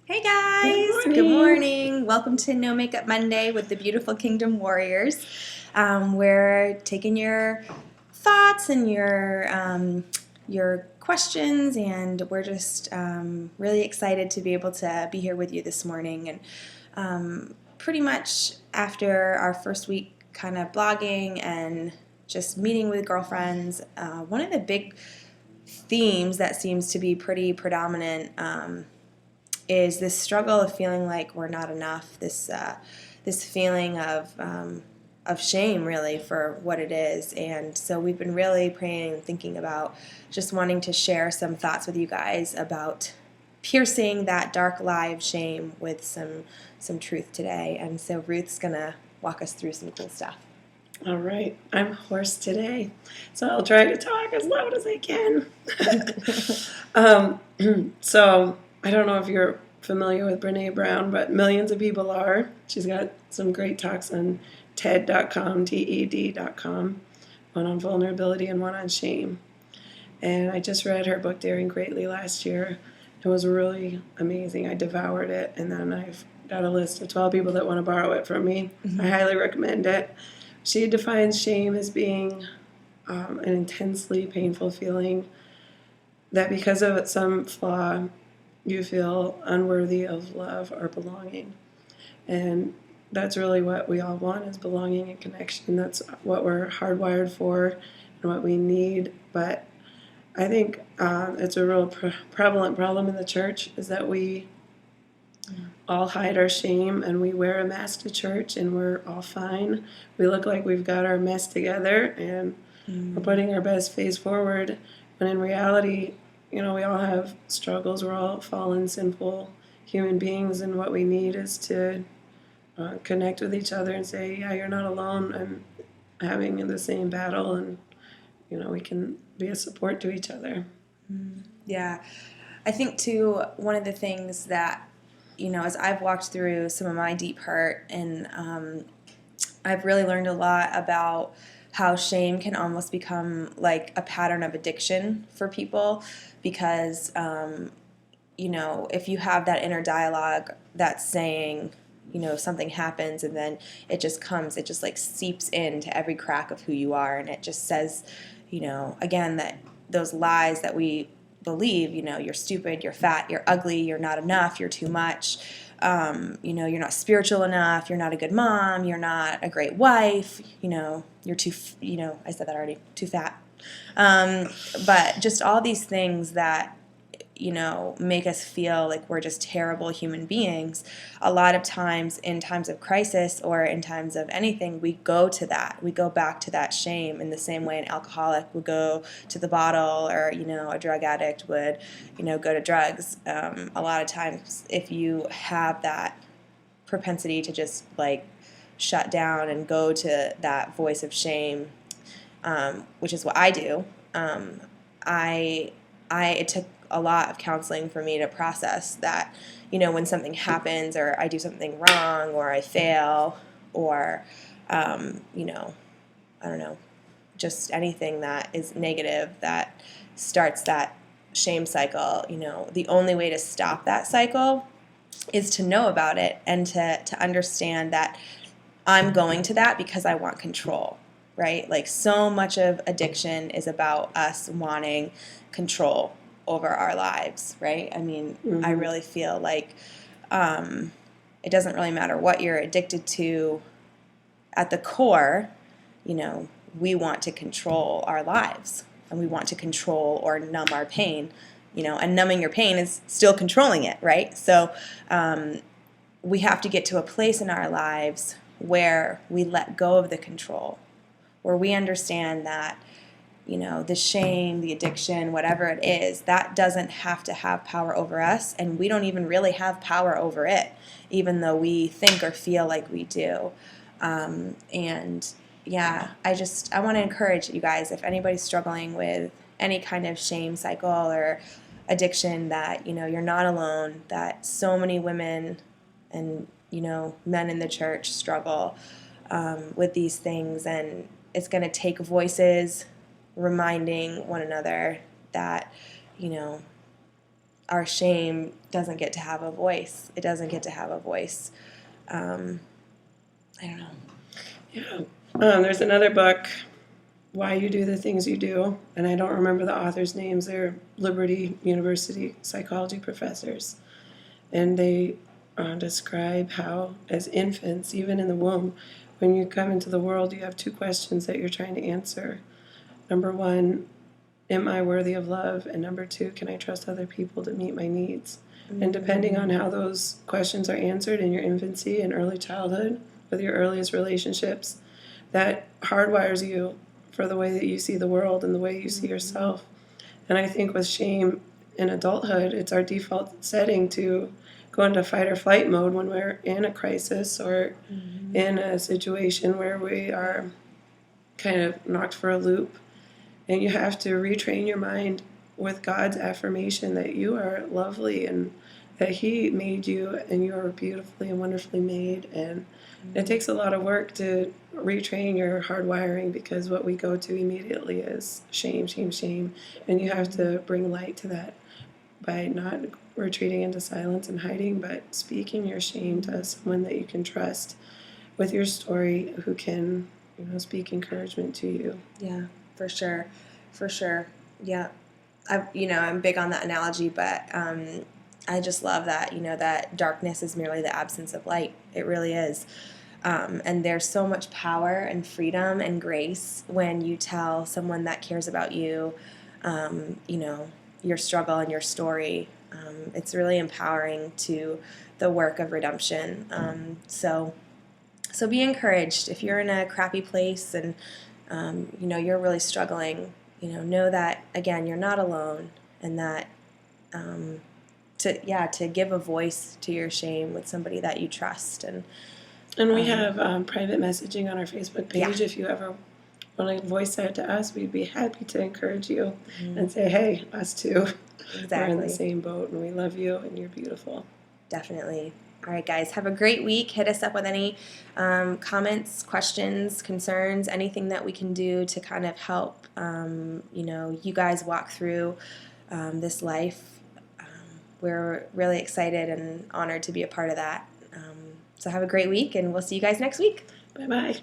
Hey guys, Good good morning. morning. Welcome to No Makeup Monday with the beautiful Kingdom Warriors. We're taking your thoughts and your questions, and we're just really excited to be able to be here with you this morning. And pretty much after our first week kind of blogging and just meeting with girlfriends, one of the big themes that seems to be pretty predominant is this struggle of feeling like we're not enough. This feeling of shame, really, for what it is. And so we've been really praying and thinking about just wanting to share some thoughts with you guys about piercing that dark lie of shame with some truth today. And so Ruth's gonna walk us through some cool stuff. All right, I'm hoarse today, so I'll try to talk as loud as I can. So I don't know if you're familiar with Brene Brown, but millions of people are. She's got some great talks on TED.com, TED.com, one on vulnerability and one on shame. And I just read her book, Daring Greatly, last year. It was really amazing. I devoured it, and then I've got a list of 12 people that want to borrow it from me. I highly recommend it. She defines shame as being an intensely painful feeling that because of some flaw, you feel unworthy of love or belonging. And that's really what we all want, is belonging and connection. That's what we're hardwired for and what we need. But I think it's a real prevalent problem in the church, is that we all hide our shame and we wear a mask to church and we're all fine. We look like we've got our mess together and we're putting our best face forward. When in reality, we all have struggles. We're all fallen, sinful human beings, and what we need is to connect with each other and say, yeah, you're not alone. I'm having the same battle, and we can be a support to each other. Yeah. I think, too, one of the things that, as I've walked through some of my deep hurt, and I've really learned a lot about how shame can almost become like a pattern of addiction for people because, if you have that inner dialogue that's saying, something happens and then it just like seeps into every crack of who you are, and it just says, again, that those lies that we believe, you're stupid, you're fat, you're ugly, you're not enough, you're too much, you're not spiritual enough, you're not a good mom, you're not a great wife, you're too, I said that already, too fat. But just all these things that, make us feel like we're just terrible human beings. A lot of times, in times of crisis or in times of anything, we go to that. We go back to that shame in the same way an alcoholic would go to the bottle, or, a drug addict would, go to drugs. A lot of times, if you have that propensity to just like shut down and go to that voice of shame, which is what I do, it took a lot of counseling for me to process that, when something happens or I do something wrong or I fail or, I don't know, just anything that is negative that starts that shame cycle, the only way to stop that cycle is to know about it and to understand that I'm going to that because I want control, right? Like, so much of addiction is about us wanting control over our lives, right? I mean, I really feel like it doesn't really matter what you're addicted to at the core, we want to control our lives and we want to control or numb our pain, and numbing your pain is still controlling it, right? So we have to get to a place in our lives where we let go of the control, where we understand that, the shame, the addiction, whatever it is, that doesn't have to have power over us, and we don't even really have power over it, even though we think or feel like we do. And yeah, I want to encourage you guys, if anybody's struggling with any kind of shame cycle or addiction, that, you're not alone, that so many women and, men in the church struggle with these things, and it's going to take voices reminding one another that, our shame doesn't get to have a voice. It doesn't get to have a voice. I don't know. Yeah. There's another book, Why You Do the Things You Do, and I don't remember the authors' names. They're Liberty University psychology professors. And they describe how, as infants, even in the womb, when you come into the world, you have two questions that you're trying to answer. Number one, am I worthy of love? And number two, can I trust other people to meet my needs? And depending on how those questions are answered in your infancy and early childhood, with your earliest relationships, that hardwires you for the way that you see the world and the way you see yourself. And I think with shame in adulthood, it's our default setting to go into fight or flight mode when we're in a crisis or in a situation where we are kind of knocked for a loop. And you have to retrain your mind with God's affirmation that you are lovely and that He made you and you are beautifully and wonderfully made. And it takes a lot of work to retrain your hardwiring, because what we go to immediately is shame, shame, shame. And you have to bring light to that by not retreating into silence and hiding, but speaking your shame to someone that you can trust with your story, who can, speak encouragement to you. Yeah, for sure. For sure. Yeah. I'm big on that analogy, but I just love that, that darkness is merely the absence of light. It really is. And there's so much power and freedom and grace when you tell someone that cares about you, your struggle and your story. It's really empowering to the work of redemption. So be encouraged. If you're in a crappy place and, you're really struggling, know that, again, you're not alone, and that to give a voice to your shame with somebody that you trust. And we have private messaging on our Facebook page. If you ever want to voice that to us, we'd be happy to encourage you and say, hey, us too. Exactly. We're in the same boat, and we love you, and you're beautiful. Definitely. All right, guys, have a great week. Hit us up with any comments, questions, concerns, anything that we can do to kind of help, you guys walk through this life. We're really excited and honored to be a part of that. So have a great week, and we'll see you guys next week. Bye-bye.